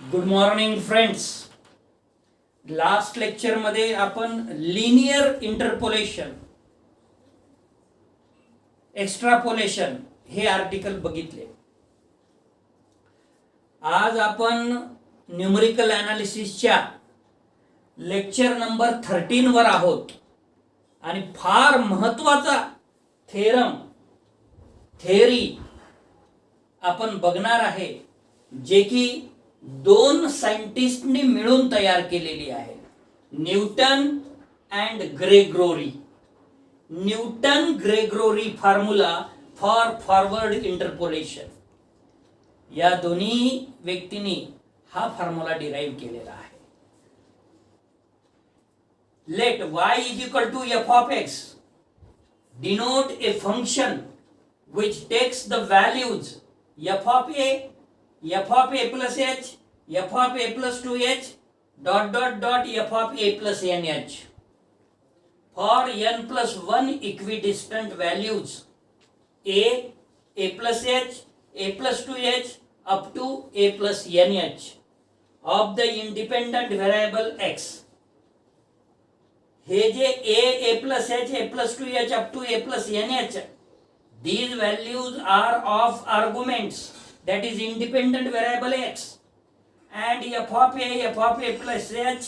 Good morning friends. Last lecture मध्ये आपण linear interpolation, extrapolation हे आर्टिकल बघितले. आज आपण न्यूमरिकल ॲनालिसिसच्या लेक्चर नंबर 13 वर आहोत आणि फार महत्वाचा थेअरी आपण बघणार आहे, जे की दोन सायंटिस्टनी मिळून तयार केलेली आहे, Newton and Gregory. Newton Gregory formula for forward interpolation. या दोन्ही व्यक्तींनी हा फॉर्म्युला डिराईव्ह केलेला आहे. Let y is equal to f of x denote a function which takes the values f of a plus h, f of a plus 2h, dot f of a plus nh for n plus 1 equidistant values a plus h, a plus 2h up to a plus nh of the independent variable x. हे जे a plus h, a plus 2h up to a plus nh, these values are of arguments, that is independent variable x, and f of a plus h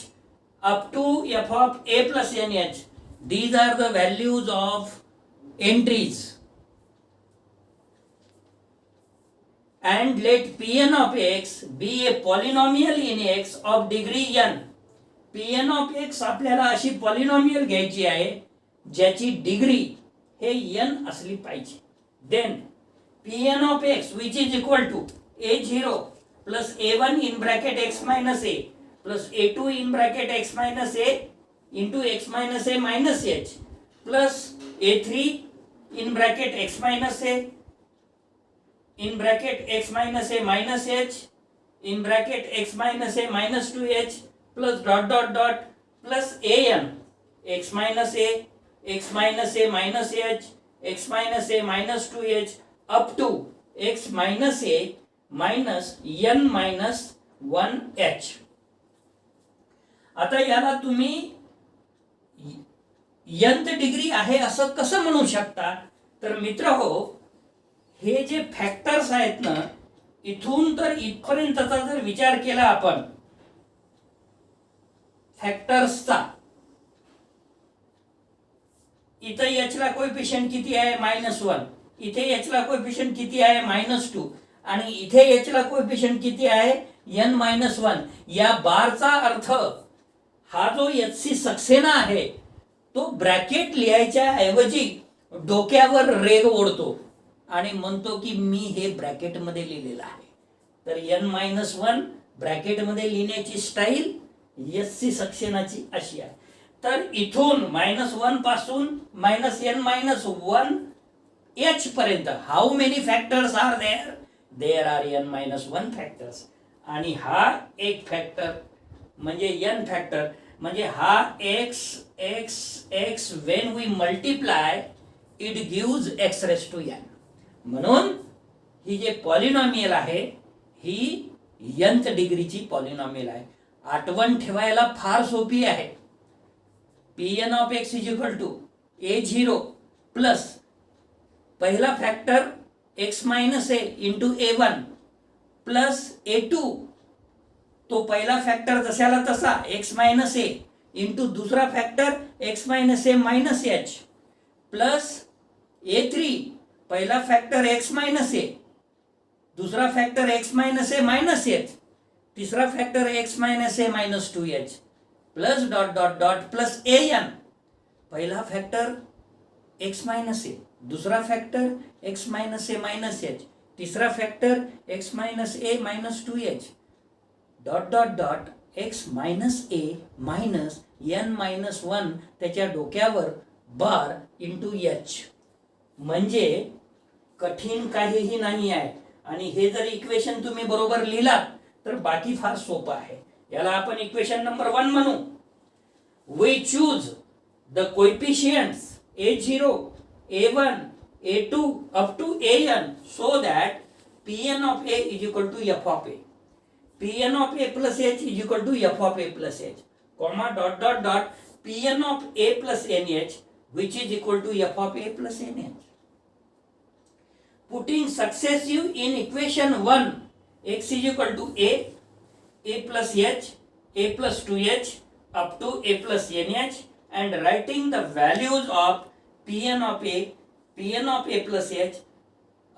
up to f of a plus nh, these are the values of entries. And let Pn of x be a polynomial in x of degree n. Pn of x आपल्याला अशी polynomial घ्यायची आहे ज्याची degree हे n असली पाहिजे. Then Pn of x which is equal to a0 plus a1 in bracket x minus a plus a2 in bracket x minus a into x minus a minus h plus a3 in bracket x minus a in bracket x minus a minus h in bracket x minus a minus 2h plus dot plus an x minus a minus h x minus a minus 2h up to x minus a minus n minus 1h. आता याला तुम्ही nth degree आहे असं कसं म्हणू शकता? तर मित्र हो, हे जे फॅक्टर्स आहेत ना, इथून तर इथपर्यंतचा जर विचार केला आपण फॅक्टर्सचा, इथे h ला कोएफिशिएंट किती आहे -1, इथे h ला कोएफिशिएंट किती आहे -2 आणि इथे h ला कोएफिशिएंट किती आहे n-1. या बारचा अर्थ हा जो hc सक्सेना आहे तो ब्रॅकेट लिहायच्या ऐवजी डोक्यावर रेग ओढतो आणि म्हणतो की मी हे ब्रॅकेट मध्ये लिहिलेलं आहे. तर n-1 ब्रॅकेट मध्ये लिहिण्याची स्टाईल hc सक्सेनाची अशी आहे. तर इथून -1 पासून -n-1 h पर्यंत how many factors are there? There are n-1 factors. आणि हा एक फॅक्टर म्हणजे n फॅक्टर म्हणजे हा x when we multiply it gives x raised to n. म्हणून ही जे पॉलिनॉमियल आहे ही nth डिग्रीची पॉलिनॉमियल आहे. आठवण ठेवायला फार सोपी आहे. Pn of x is equal to a0 plus पहिला factor x minus a into a1 plus a2, तो पहिला फॅक्टर जशाला तसा x minus a into दुसरा factor x minus a minus h plus a3, पहिला फॅक्टर x minus a, दुसरा factor x minus a minus h, तिसरा factor x minus a minus 2h plus dot plus an, पहिला factor x minus a, दुसरा factor x minus a minus h, तिसरा factor x minus a minus 2h dot x minus a minus n-1 त्याच्या डोक्यावर bar into h. म्हणजे कठीण काहीही नाही आहे. आणि हे जर इक्वेशन तुम्ही बरोबर लिहिलात तर बाकी फार सोपं आहे. याला आपण इक्वेशन नंबर 1 म्हणू. We choose the coefficients a0, a1, a2 up to an so that Pn of a is equal to f of a. Pn of a plus h is equal to f of a plus h, comma dot dot dot Pn of a plus nh which is equal to f of a plus nh. Putting successive in equation 1, x is equal to a plus h, a plus 2h up to a plus nh, and writing the values of Pn of a plus h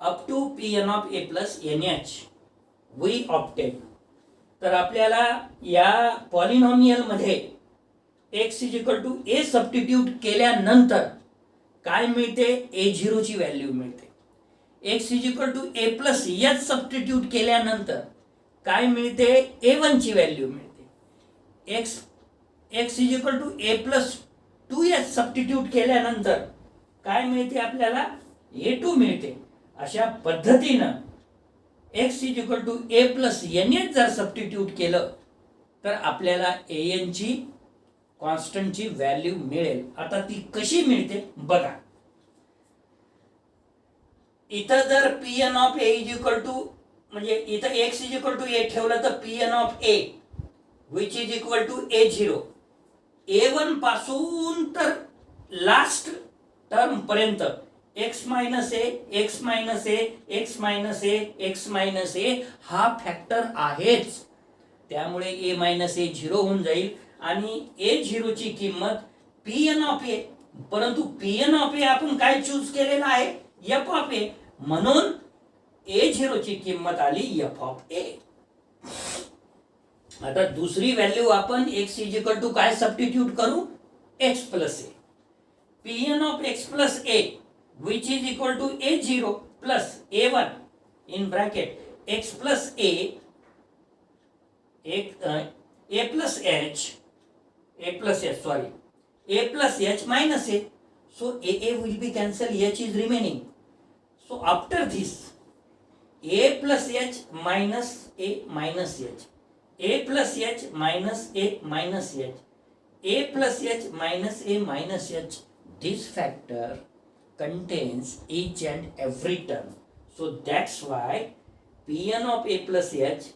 up to Pn of a plus nh, we obtain. तर आपल्याला या polynomial मध्ये x is equal to a substitute केल्यानंतर काय मिळते, a0 ची value मिळते. x is equal to a plus h substitute केल्यानंतर काय मिळते, a1 ची व्हॅल्यू मिळते. x is equal to a plus 2h substitute केल्यानंतर काय मिळते आपल्याला, a2 मिळते. अशा पद्धतीनं x is equal to a plus nh जर सबस्टिट्यूट केलं तर आपल्याला an ची कॉन्स्टंटची व्हॅल्यू मिळेल. आता ती कशी मिळते बघा. इथं जर Pn of a is equal to, म्हणजे इथं x is equal to a ठेवलं तर Pn of a which is equal to a0, a1 पासून तर लास्ट टर्म पर्यंत x minus a, x minus a, x minus a, x minus a हा factor आहेच. त्यामुळे a मायनस a 0 होऊन जाईल आणि a0 ची किंमत Pn ऑफ a, परंतु Pn ऑफ a आपण काय चूज केलेला आहे, f ऑफ a, म्हणून a0 ची किंमत आली f ऑफ a. आता दुसरी व्हॅल्यू आपण x इज इक्वल टू काय सबस्टिट्यूट करू, x plus a. Pn of x plus a which is equal to a0 plus a1 in bracket x plus a plus h, a plus h minus a. So a will be cancelled, h is remaining. So after this, a plus h minus a minus h, a plus h minus a minus h, a plus h minus a minus h, this factor contains each and every term. So that's why Pn of a plus h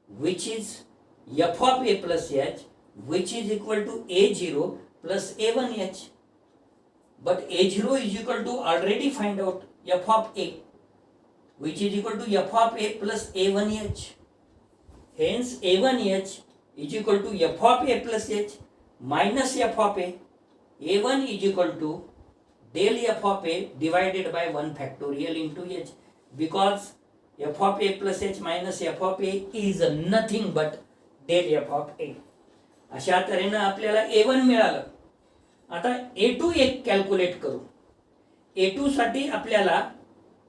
which is f of a plus h which is equal to a0 plus a1h. But a0 is equal to, already find out, f of a which is equal to f of a plus a1h. Hence a1h is equal to f of a plus h minus f of a. a1 is equal to del f of a divided by 1 factorial into h, because f of a plus h minus f of a is nothing but del f of a. अशा तऱ्हेनं आपल्याला a1 मिळालं. आता a2 एक calculate करू. a2 साठी आपल्याला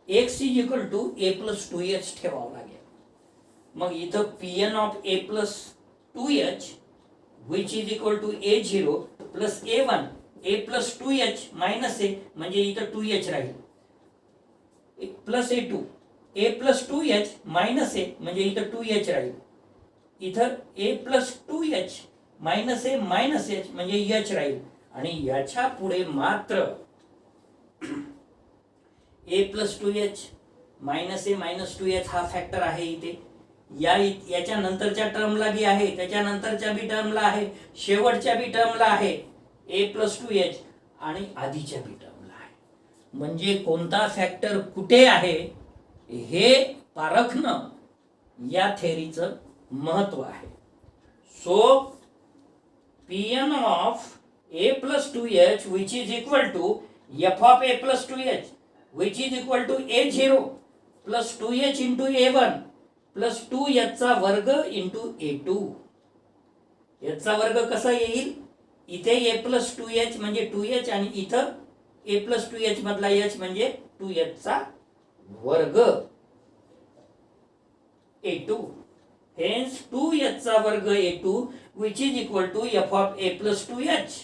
x is equal to a plus 2h ठेवावं लागेल. मग इथं Pn of a plus 2h which is equal to a0 plus a1, a plus 2h minus a, म्हणजे इथं 2h राहील, plus a2, a plus 2h minus a, म्हणजे इथं 2h राहील. इथं a plus 2h minus a minus h, म्हणजे h राहील. आणि याच्या पुढे मात्र a plus 2h minus a minus 2h हा फॅक्टर आहे इथे. याच्या नंतरच्या टर्मला बी आहे, त्याच्या नंतरच्या बी टर्मला आहे, शेवटच्या बी टर्मला आहे a plus 2h आणि आधीच्या बी टर्मला आहे. म्हणजे कोणता फॅक्टर कुठे आहे हे पारखणं या थेअरीचं महत्व आहे. So Pn of a plus 2h which is equal to f of a plus 2h which is equal to a0 plus 2h into a1 plus 2h चा वर्ग into a2. याचा वर्ग कसा येईल, इथे a plus 2h म्हणजे 2h आणि इथं a plus 2h मधला h म्हणजे 2h चा वर्ग a2. Hence 2h चा वर्ग a2 which is equal to f of a plus 2h.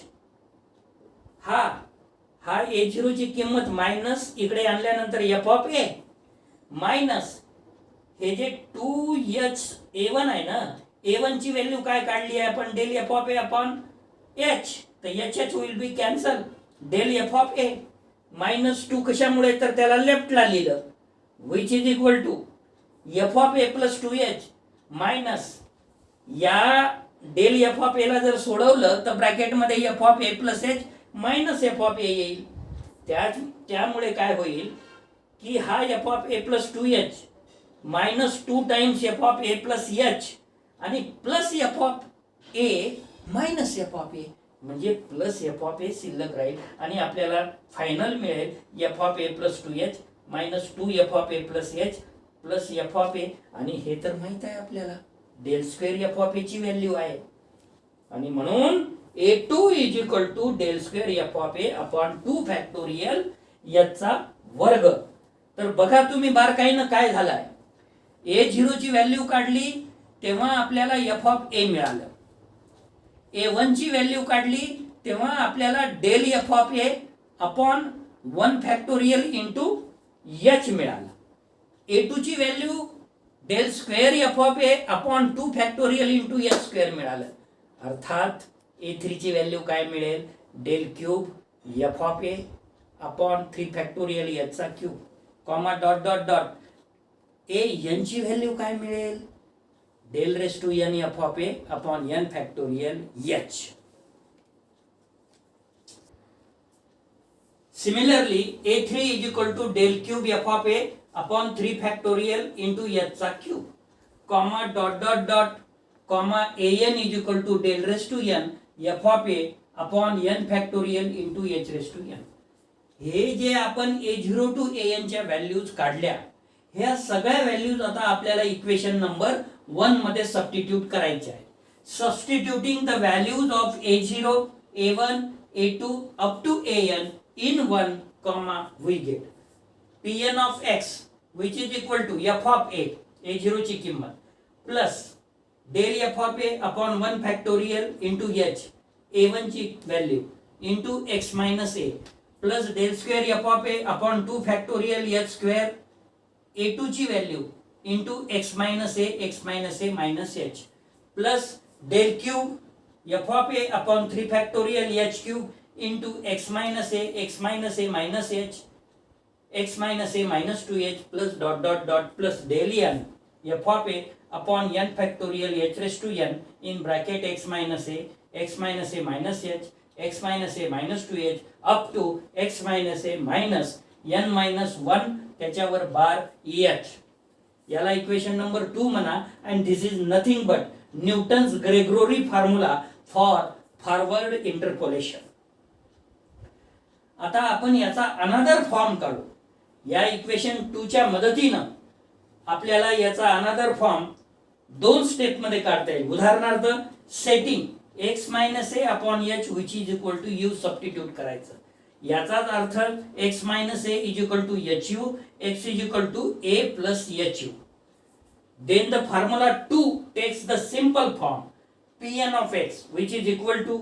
हा a0 ची किंमत मायनस इकडे आणल्यानंतर f of a मायनस हे जे 2h a1 आहे ना, a1 ची व्हॅल्यू काय काढली आहे आपण, del f of a upon h, तर h will be cancel, del f of a minus 2 कशामुळे, तर त्याला लेफ्टला लिहिलं, which is equal to f of a plus 2h minus या डेल एफ ऑफ ए ला जर सोडवलं तर ब्रॅकेटमध्ये f of a plus h minus f of a येईल. त्यामुळे काय होईल की हा f of a plus 2h minus 2 times f of a plus h आणि plus f of a minus f of a, म्हणजे प्लस एफ ऑफ ए शिल्लक राहील आणि आपल्याला फायनल मिळेल f of a plus 2h minus 2 f of a plus h plus f of a. आणि हे तर माहित आहे आपल्याला del square f of a ची व्हॅल्यू आहे आणि म्हणून a2 is equal to del square f of a upon 2 factorial याचा वर्ग. तर बघा तुम्ही बारकाईनं काय झालंय, a0 ची व्हॅल्यू काढली तेव्हा आपल्याला एफ ऑफ ए मिळालं, a1 ची व्हॅल्यू काढली तेव्हा आपल्याला del f of a upon 1 factorial into h मिळालं, a2 ची value del square f of a upon 2 factorial into h square मिळालं. अर्थात a3 ची व्हॅल्यू काय मिळेल, del cube f of a upon 3 factorial h चा cube comma dot dot dot. N ची value काय मिळेल, del raise to n f of a upon n factorial h. Similarly a3 is equal to del cube f of a upon 3 factorial into h चा cube comma dot dot dot comma an is equal to del raise to n f of a upon n factorial into h raise to n. हे जे आपण a0 to an च्या values काढल्या, ह्या सगळ्या values आता आपल्याला इक्वेशन नंबर 1 मध्ये सबस्टिट्यूट करायचे आहे. Substituting the values of a0, a1, a2 up to an in 1, we get pn of x which is equal to f of a0 ची किंमत plus del f of a upon 1 factorial into h, a1 ची value into x minus a plus del square f of a upon 2 factorial h square, a2 ची value into x minus a minus h plus del cube f of a upon 3 factorial h cube into x minus a minus h x minus a minus 2h plus dot dot dot plus del n f of a upon n factorial h raise to n in bracket x minus a minus h x minus a minus 2h up to x minus a minus n minus 1 त्याच्यावर bar h. याला equation number 2 म्हणा. And this is nothing but Newton's Gregory formula for forward interpolation. आता आपण याचा another form काढू. या equation 2 च्या मदतीनं आपल्याला याचा अनदर फॉर्म 2 स्टेप मध्ये काढता येईल. उदाहरणार्थ setting x minus a upon h which is equal to u substitute करायचं. याचाच अर्थ x minus a is equal to hu, x is equal to a plus hu. Then the formula 2 takes the simple form pn of x which is equal to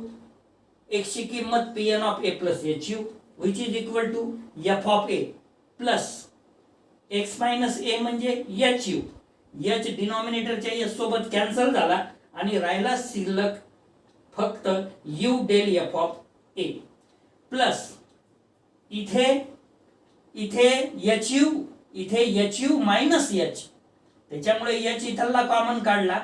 x ची किंमत pn of a plus hu which is equal to f of a plus x minus a म्हणजे hu. h डिनॉमिनेटरच्या s सोबत cancel झाला आणि राहिला शिल्लक फक्त u del f of a plus इथे hu मायनस h, त्याच्यामुळे h इथला कॉमन काढला,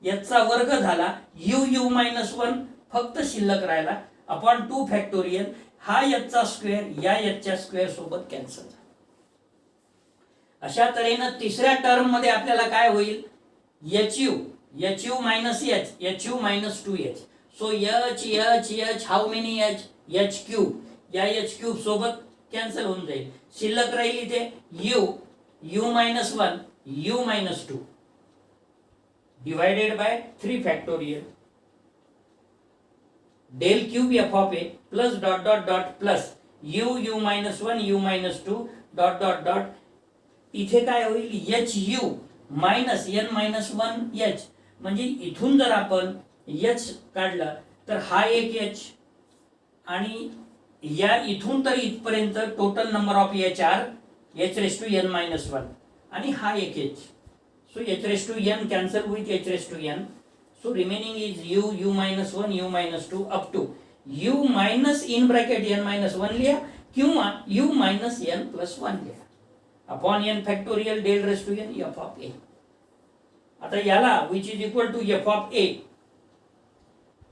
याचा वर्ग झाला, u मायनस 1 फक्त शिल्लक राहिला अपॉन 2 फॅक्टोरियल. हा याचा स्क्वेअर या याच्या स्क्वेअर सोबत कॅन्सल झाला. अशा तऱ्हेनं तिसऱ्या टर्म मध्ये आपल्याला काय होईल, hu minus h, hu minus 2h. So h how many h cube, या h क्यूब सोबत कॅन्सल होऊन जाईल. शिल्लक राहील इथे u minus 1 u minus 2 divided by 3 factorial del cube f of a plus dot dot dot plus u minus 1 u minus 2 dot dot dot. इथे काय होईल, hu minus n minus 1 h, म्हणजे इथून जर आपण h काढला तर हा एक h आणि या इथून तर इथपर्यंत total number of h are h raise to n minus 1 आणि हा एक h. So h raise to n cancel with h raise to n. So remaining is u minus 1 u minus 2 up to u minus in bracket n minus 1 लिया किंवा u minus n plus 1 लिया upon n factorial del raise to n f of a. आता याला which is equal to f of a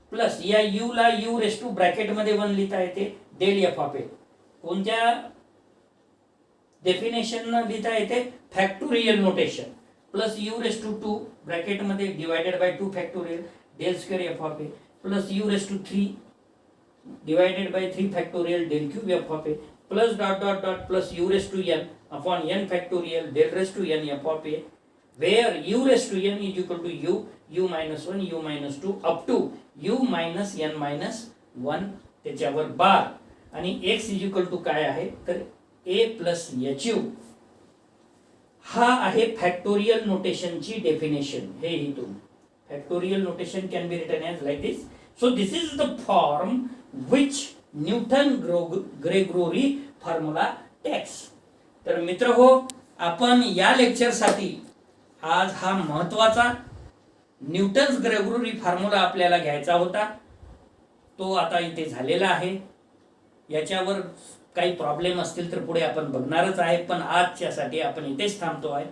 plus या u ला u raise to bracket मध्ये 1 लिहिता येते डेल एफ ऑफ ए. कोणत्या डेफिनेशन लिहिता येते? Factorial notation plus u raise to 2 bracket मध्ये divided by 2 factorial del square f of a plus u raise to 3 divided by 3 factorial del cube f of a plus dot dot dot plus u raised to n upon n factorial del raised to n f of a where u raised to n is equal to u minus 1 u minus 2 up to u minus n minus 1 त्याच्यावर बार आणि x is equal to काय आहे तर a plus hu. हा आहे factorial नोटेशनची definition. हे इथून factorial notation can be written as like this. So this is the form which Newton-Gregory formula takes. तर मित्र हो, आपण या लेक्चरसाठी आज हा महत्वाचा न्यूटन्स ग्रेगोरी फॉर्म्युला आपल्याला घ्यायचा होता. तो आता इथे झालेला आहे. याच्यावर काही प्रॉब्लेम असतील तर पुढे आपण बघणारच आहे, पण आजच्यासाठी आपण इथेच थांबतो आहे.